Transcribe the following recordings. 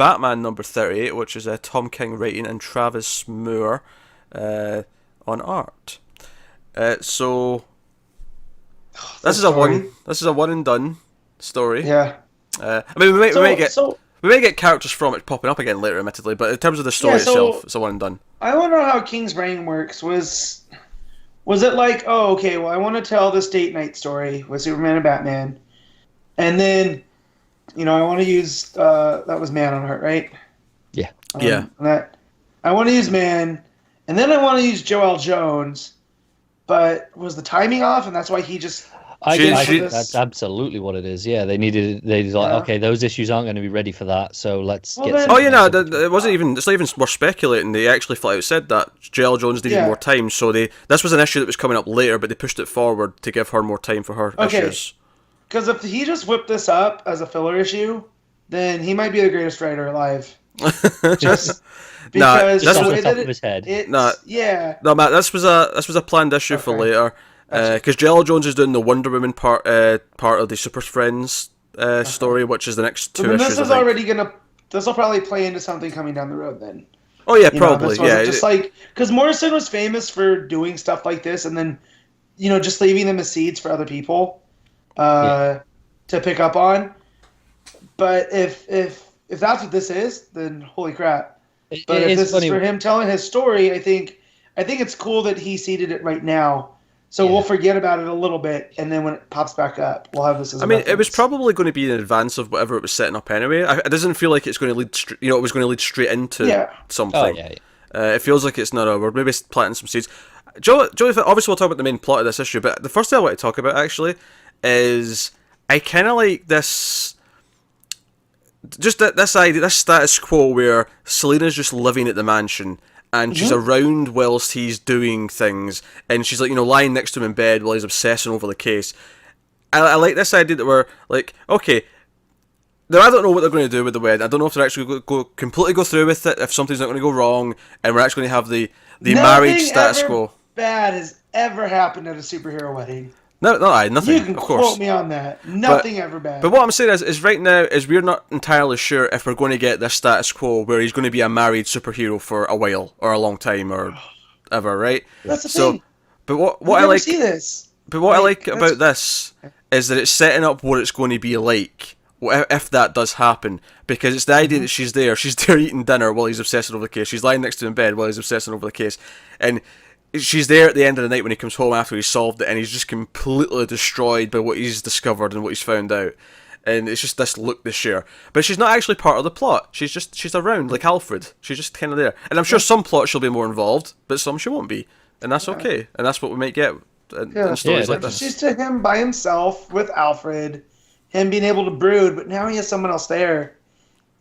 Batman number 38, which is Tom King writing and Travis Moore on art. So this is a one and done story. Yeah. I mean, we may get characters from it popping up again later, admittedly, but in terms of the story itself, it's a one and done. I want to know how King's brain works. Was it like, oh, okay, well, I want to tell this date night story with Superman and Batman, and then, I want to use that was Man on Heart, right? Yeah. That I want to use Man, and then I want to use Joel Jones, but was the timing off, and that's why he just. I think that's absolutely what it is. Yeah, they like, okay, those issues aren't going to be ready for that, so let's get. It wasn't even. It's not even worth speculating. They actually flat out said that Joel Jones needed more time, so this was an issue that was coming up later, but they pushed it forward to give her more time for her issues. Because if he just whipped this up as a filler issue, then he might be the greatest writer alive. Just because that's the top of his head. No, Matt, this was a planned issue for later. Because Joel Jones is doing the Wonder Woman part of the Super Friends story, which is the next two issues. This will probably play into something coming down the road then. Oh yeah, probably. Just like because Morrison was famous for doing stuff like this, and then just leaving them as seeds for other people to pick up on. But if that's what this is, then holy crap! But if this is for him telling his story, I think it's cool that he seeded it right now. So we'll forget about it a little bit, and then when it pops back up, we'll have this as a reference. It was probably going to be in advance of whatever it was setting up anyway. It doesn't feel like it's going to lead, it was going to lead straight into something. It feels like it's not we're maybe planting some seeds. Joe, obviously we'll talk about the main plot of this issue, but the first thing I want to talk about actually is I kind of like this. Just this idea, this status quo where Selina's just living at the mansion. And she's around whilst he's doing things, and she's like, lying next to him in bed while he's obsessing over the case. I like this idea that we're like, okay, now I don't know what they're going to do with the wedding. I don't know if they're actually going to completely go through with it, if something's not going to go wrong, and we're actually going to have the marriage status quo. Nothing bad has ever happened at a superhero wedding. Nothing. You can quote me on that. Nothing ever bad. But what I'm saying is right now is we're not entirely sure if we're going to get this status quo where he's going to be a married superhero for a while or a long time or ever, right? That's the thing. But what I like, see this. But what I like about this is that it's setting up what it's going to be like if that does happen, because it's the idea that she's there eating dinner while he's obsessing over the case. She's lying next to him in bed while he's obsessing over the case, and she's there at the end of the night when he comes home after he's solved it, and he's just completely destroyed by what he's discovered and what he's found out. And it's just this look they share. But she's not actually part of the plot. She's around, like Alfred. She's just kind of there. And I'm sure some plots she'll be more involved, but some she won't be. And that's okay. And that's what we might get in stories like this. She's to him by himself with Alfred, him being able to brood, but now he has someone else there.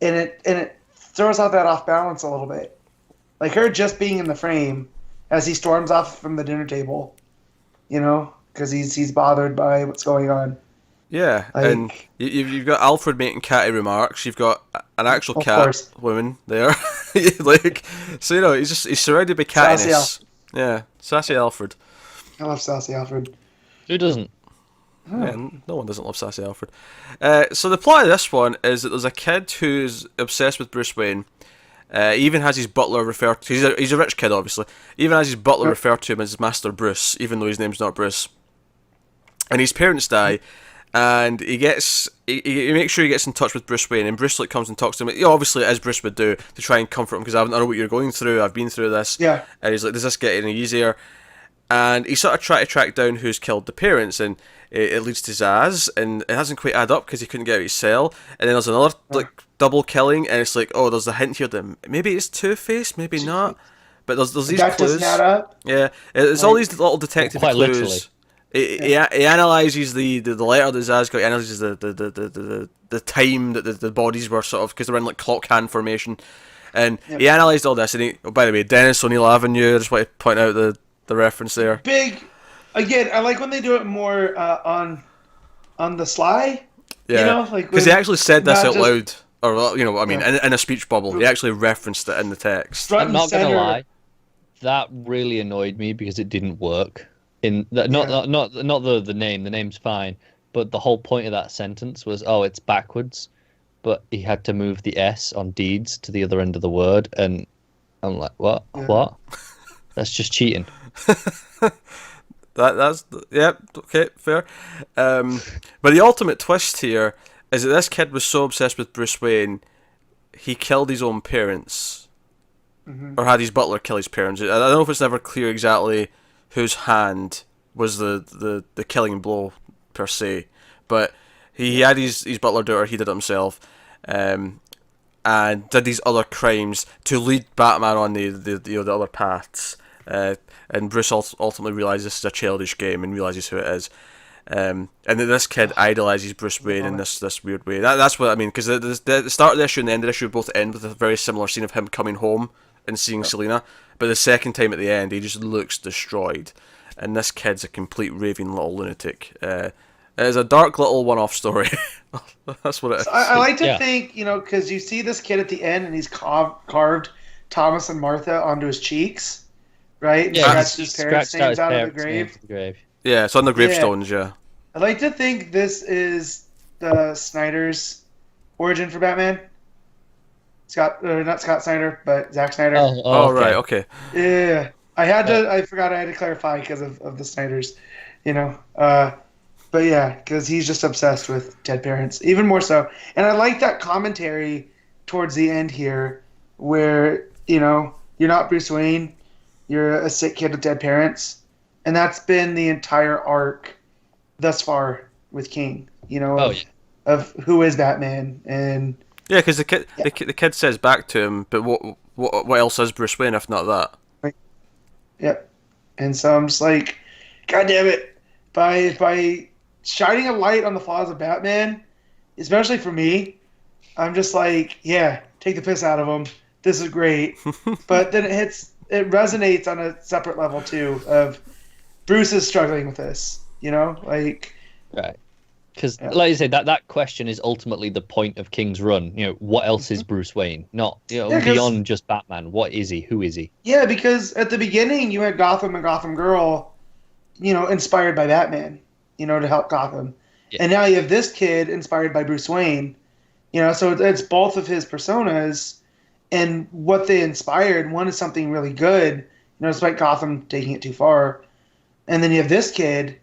And it throws out that off balance a little bit. Like her just being in the frame as he storms off from the dinner table, because he's bothered by what's going on. Yeah, and you've got Alfred making catty remarks. You've got an actual cat woman there, he's surrounded by cattiness. Yeah, sassy Alfred. I love sassy Alfred. Who doesn't? Yeah, no one doesn't love sassy Alfred. So the plot of this one is that there's a kid who's obsessed with Bruce Wayne. He even has his butler refer to... He's a rich kid, obviously. He even has his butler refer to him as Master Bruce, even though his name's not Bruce. And his parents die, and he makes sure he gets in touch with Bruce Wayne, and Bruce comes and talks to him, obviously, as Bruce would do, to try and comfort him, because I know what you're going through, I've been through this. Yeah. And he's like, does this get any easier? And he sort of tried to track down who's killed the parents, and it leads to Zaz, and it doesn't quite add up because he couldn't get out of his cell. And then there's another double killing, and it's like, there's a hint here that maybe it's Two-Face, maybe not. But there's these that clues. Doesn't add up. Yeah, it's all these little detective quite clues. Literally. He analyses the letter that Zaz got. He analyses the time that the bodies were sort of, because they were in like clock hand formation, and he analysed all this. And by the way, Dennis O'Neill Avenue. I just want to point out the reference there. Big. Again, I like when they do it more on the sly. Yeah, because he actually said this out loud, or in a speech bubble. He actually referenced it in the text. I'm not gonna lie, that really annoyed me because it didn't work. Not the name. The name's fine, but the whole point of that sentence was, it's backwards. but he had to move the S on deeds to the other end of the word, and I'm like, what? Yeah. What? That's just cheating. That's okay, fair. But the ultimate twist here is that this kid was so obsessed with Bruce Wayne, he killed his own parents, or had his butler kill his parents. I don't know if it's never clear exactly whose hand was the killing blow per se, but he had his butler do it, or he did it himself, and did these other crimes to lead Batman on the other paths. And Bruce ultimately realizes this is a childish game and realizes who it is. And then this kid idolizes Bruce Wayne in this weird way. That's what I mean, because the start of the issue and the end of the issue both end with a very similar scene of him coming home and seeing Selina. But the second time at the end, he just looks destroyed. And this kid's a complete raving little lunatic. It is a dark little one-off story. That's what it is. So I like to think, because you see this kid at the end and he's carved Thomas and Martha onto his cheeks, right? Yeah, his parents' names out of the grave. Yeah, it's on the gravestones, yeah. I like to think this is the Snyder's origin for Batman. Not Scott Snyder, but Zack Snyder. Oh, right, okay. Yeah. I forgot I had to clarify because of the Snyders, but yeah, because he's just obsessed with dead parents, even more so. And I like that commentary towards the end here where, you're not Bruce Wayne, you're a sick kid with dead parents. And that's been the entire arc thus far with King, of who is Batman. And yeah, because the kid says back to him, but what else is Bruce Wayne if not that? Right. Yep. And so I'm just like, God damn it. By shining a light on the flaws of Batman, especially for me, I'm just like, yeah, take the piss out of him. This is great. But then it resonates on a separate level too of Bruce is struggling with this, right. Because, like you said, that question is ultimately the point of King's run. What else is Bruce Wayne? Not, beyond just Batman. What is he? Who is he? Yeah, because at the beginning you had Gotham and Gotham Girl, inspired by Batman, to help Gotham. Yeah. And now you have this kid inspired by Bruce Wayne, so it's both of his personas and what they inspired. One is something really good, despite Gotham taking it too far. And then you have this kid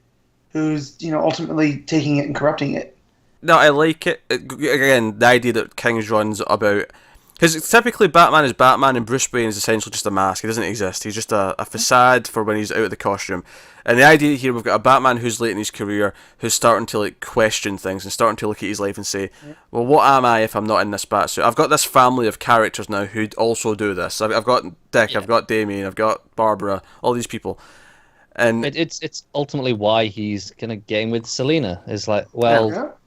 who's, ultimately taking it and corrupting it. No, I like it. Again, the idea that King's run's about... Because typically Batman is Batman and Bruce Wayne is essentially just a mask. He doesn't exist. He's just a facade for when he's out of the costume. And the idea here, we've got a Batman who's late in his career, who's starting to question things and starting to look at his life and say, well, what am I if I'm not in this Batsuit? I've got this family of characters now who also do this. I've got Dick, I've got Damien, I've got Barbara, all these people. And it's ultimately why he's gonna get in with Selina. It's like,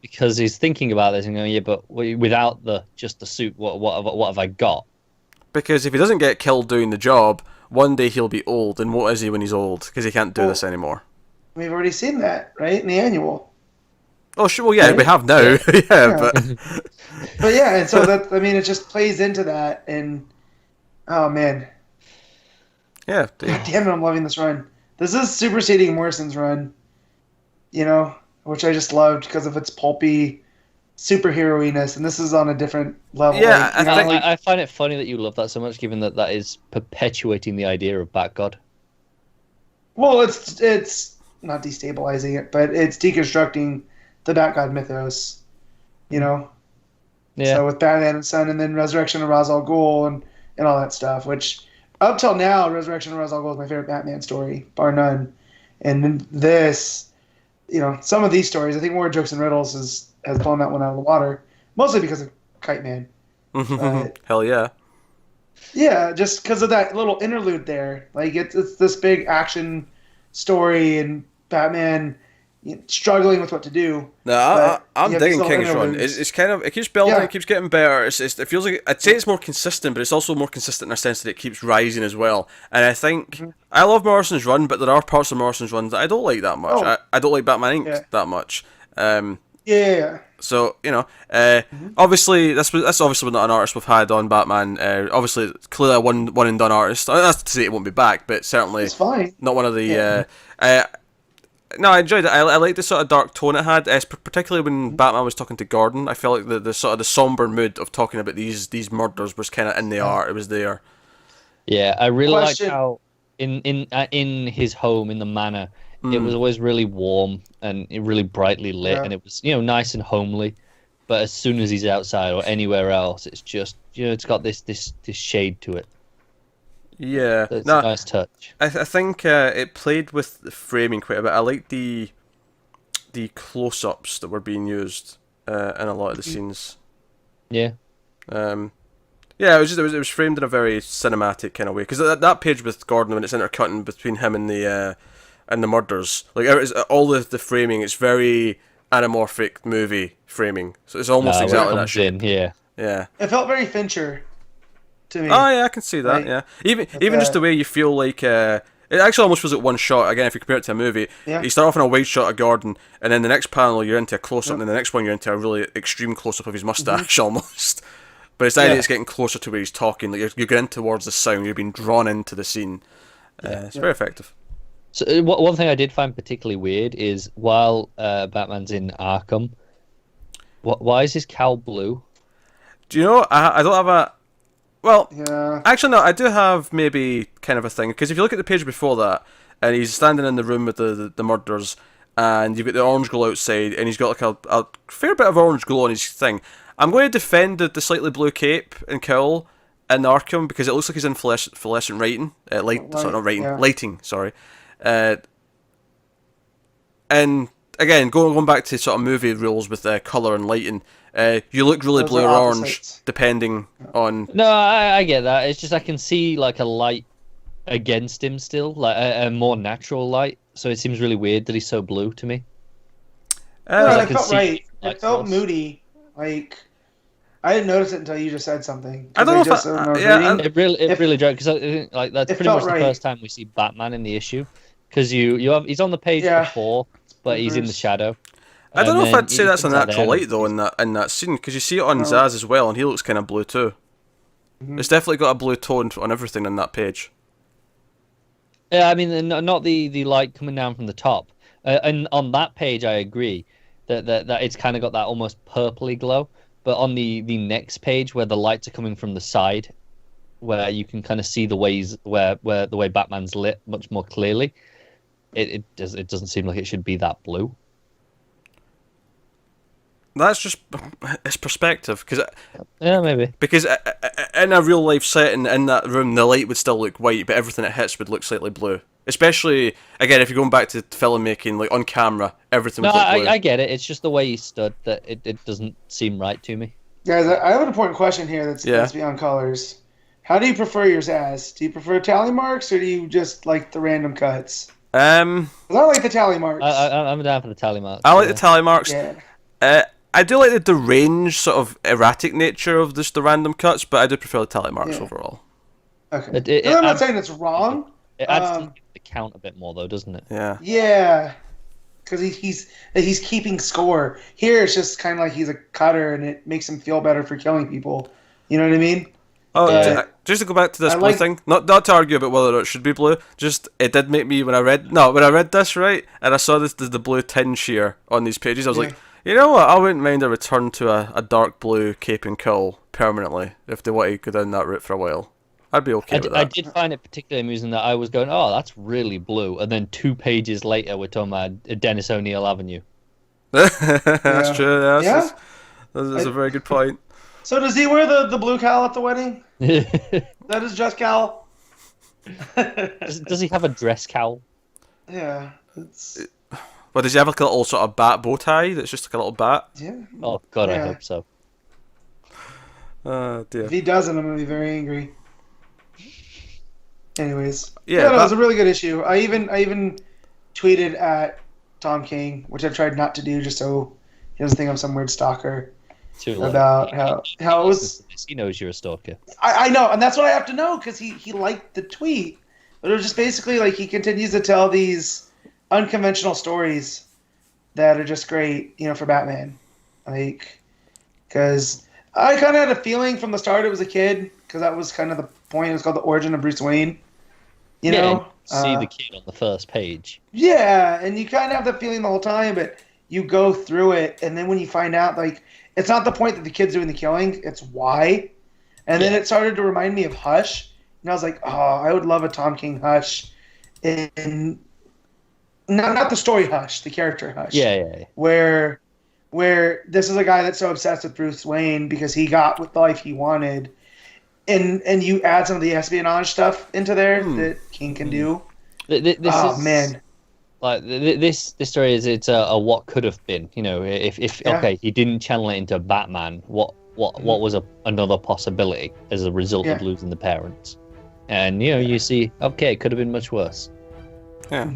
because he's thinking about this and going, but without just the suit, what have I got? Because if he doesn't get killed doing the job, one day he'll be old, and what is he when he's old? Because he can't do this anymore. We've already seen that, right, in the annual. Oh, sure. Well, yeah, right? We have now. But yeah, and so it just plays into that, and oh man, yeah, God damn it, I'm loving this run. This is superseding Morrison's run, which I just loved because of its pulpy superhero-iness, and this is on a different level. Yeah, I find it funny that you love that so much, given that is perpetuating the idea of Batgod. Well, it's not destabilizing it, but it's deconstructing the Batgod mythos, Yeah. So with Batman and Son, and then Resurrection of Ra's al Ghul, and all that stuff, which... Up till now, Resurrection of Ra's al Ghul is my favorite Batman story, bar none. And this, some of these stories, I think More Jokes and Riddles has blown that one out of the water, mostly because of Kite Man. Hell yeah. Yeah, just because of that little interlude there. Like, it's this big action story, and Batman struggling with what to do. No, I'm digging King's Run. It's kind of, it keeps building, it keeps getting better. It feels like, I'd say it's more consistent, but it's also more consistent in a sense that it keeps rising as well. And I think I love Morrison's run, but there are parts of Morrison's run that I don't like that much. I don't like Batman Inc. that much. So obviously that's obviously not an artist we've had on Batman. Obviously, clearly a one and done artist. That's to say it won't be back, but certainly it's fine. Not one of the. No, I enjoyed it. I like the sort of dark tone it had, particularly when Batman was talking to Gordon. I felt like the sort of the somber mood of talking about these murders was kind of in the art. It was there. Yeah, I really liked how in his home, in the manor, it was always really warm and really brightly lit, and it was nice and homely. But as soon as he's outside or anywhere else, it's just it's got this shade to it. Yeah, it's a nice touch. I think it played with the framing quite a bit. I like the close-ups that were being used in a lot of the scenes. Yeah. Yeah, it was framed in a very cinematic kind of way, because that page with Gordon, when it's intercutting between him and the murders, like all the framing, it's very anamorphic movie framing, so it's almost exactly that shape. Yeah. It felt very Fincher to me. Oh yeah, I can see that. Yeah, even just the way you feel like it actually almost feels like one shot. Again, if you compare it to a movie, you start off in a wide shot of Gordon, and then the next panel you're into a close up, and then the next one you're into a really extreme close up of his mustache almost. But it's the idea it's getting closer to where he's talking. Like you're getting towards the sound. You're being drawn into the scene. It's very effective. So one thing I did find particularly weird is while Batman's in Arkham, why is his cowl blue? Do you know? I don't have a. Well, actually, no. I do have maybe kind of a thing, because if you look at the page before that, and he's standing in the room with the murders, and you've got the orange glow outside, and he's got like a fair bit of orange glow on his thing. I'm going to defend the slightly blue cape and cowl in Arkham, because it looks like he's in fluorescent lighting. Sorry. And again, going back to sort of movie rules with colour and lighting, you look really blue or orange depending on. No, I get that. It's just I can see like a light against him still, like a more natural light. So it seems really weird that he's so blue to me. It felt right. It felt moody. Like I didn't notice it until you just said something. I don't know it really drove, because like that's pretty much the first time we see Batman in the issue, because he's on the page before, but he's in the shadow. I don't know if I'd say that's a natural light though in that scene, because you see it on Zaz as well, and he looks kind of blue too. It's definitely got a blue tone on everything on that page. Yeah, I mean, not the light coming down from the top. And on that page, I agree that it's kind of got that almost purpley glow. But on the next page, where the lights are coming from the side, where you can kind of see the ways where the way Batman's lit much more clearly, it doesn't seem like it should be that blue. That's just it's perspective, because maybe because in a real life setting in that room, the light would still look white, but everything it hits would look slightly blue. Especially again, if you're going back to filmmaking, like on camera, everything would look blue. I get it. It's just the way he stood that it doesn't seem right to me. Guys, I have an important question here that's beyond colors. How do you prefer yours as? Do you prefer tally marks, or do you just like the random cuts? I like the tally marks. I'm down for the tally marks. I like the tally marks. Yeah. I do like the deranged sort of erratic nature of just the random cuts, but I do prefer the tally marks overall. Okay. I'm not saying it's wrong. It adds to the count a bit more, though, doesn't it? Yeah. Yeah. Because he's keeping score. Here, it's just kind of like he's a cutter, and it makes him feel better for killing people. You know what I mean? Oh, just to go back to this blue thing, not to argue about whether it should be blue. Just it did make me when I read this right, and I saw the blue tinge here on these pages, I was like, you know what? I wouldn't mind a return to a dark blue cape and cowl permanently if they want to go down that route for a while. I'd be okay with that. I did find it particularly amusing that I was going, oh, that's really blue, and then 2 pages later we're talking about Dennis O'Neill Avenue. That's true. That's a very good point. So does he wear the blue cowl at the wedding? That is just cowl. Does he have a dress cowl? Yeah. But does he have like a little sort of bat bow tie that's just like a little bat? Yeah. Oh God, I hope so. Dear. If he doesn't, I'm gonna be very angry. Anyways, it was a really good issue. I even tweeted at Tom King, which I tried not to do, just so he doesn't think I'm some weird stalker. About how it was. He knows you're a stalker. I know, and that's what I have to know, because he liked the tweet. But it was just basically like he continues to tell these unconventional stories that are just great, for Batman. Like, because I kind of had a feeling from the start it was a kid, because that was kind of the point. It was called The Origin of Bruce Wayne. You know, see the kid on the first page. Yeah, and you kind of have the feeling the whole time, but you go through it, and then when you find out, like, it's not the point that the kid's doing the killing, it's why. And then it started to remind me of Hush, and I was like, oh, I would love a Tom King Hush. And not the story Hush, the character Hush. Yeah. Where this is a guy that's so obsessed with Bruce Wayne because he got with the life he wanted. And you add some of the espionage stuff into there that King can do. Man. Like this story it's a what could have been. You know, if okay, he didn't channel it into Batman, what was another possibility as a result of losing the parents? And you know, you see, okay, it could have been much worse. Yeah.